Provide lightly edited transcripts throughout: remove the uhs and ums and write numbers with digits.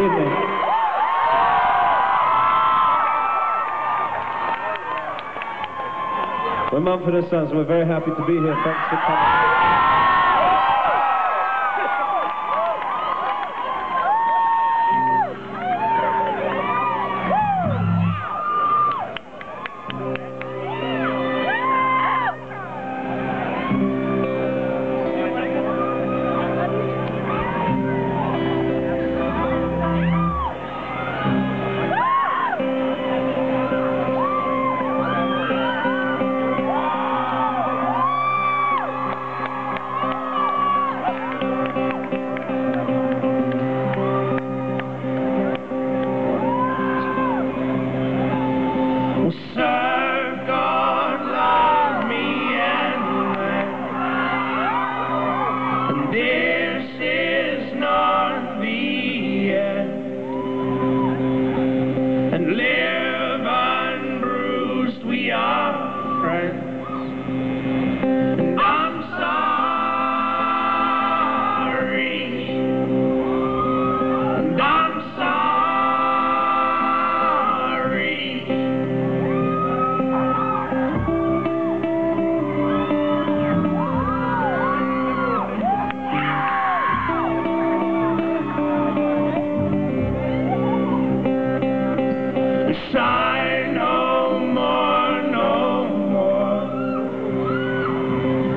evening. We're Mumford & Sons. We're very happy to be here. Thanks for coming.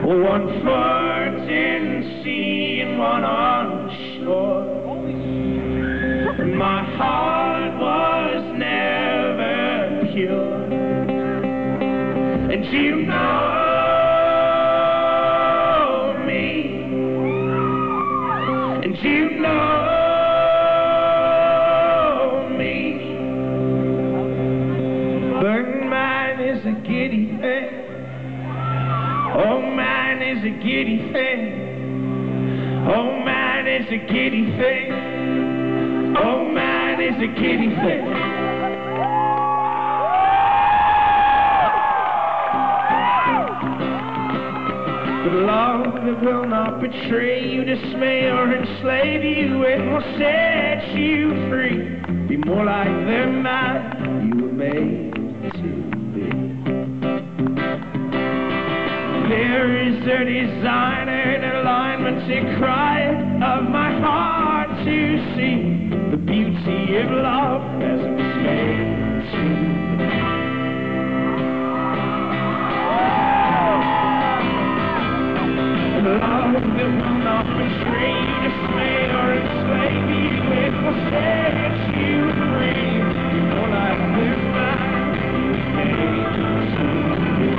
One foot in the sea and one on the shore. My heart was never pure, and you know me, and you know me. But mine is a giddy thing. Oh, mine is a giddy thing. Oh, mine is a giddy thing. Oh, mine is a giddy thing. But love, it will not betray you, dismay or enslave you. It will set you free. Be more like the man you were made to be. There is a design and alignment to cry of my heart to see the beauty of love as it was made to be. Love that will not betray you, dismay or enslave you. It will set you free. Be more like the man you were made to be.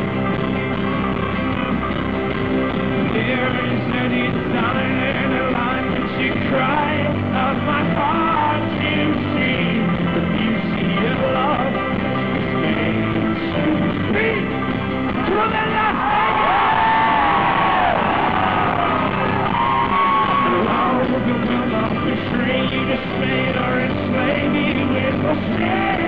There is a design and alignment to cry of my heart to see the beauty of love is made to be. To the last love that will not betray you, dismay or enslave you. It will stay.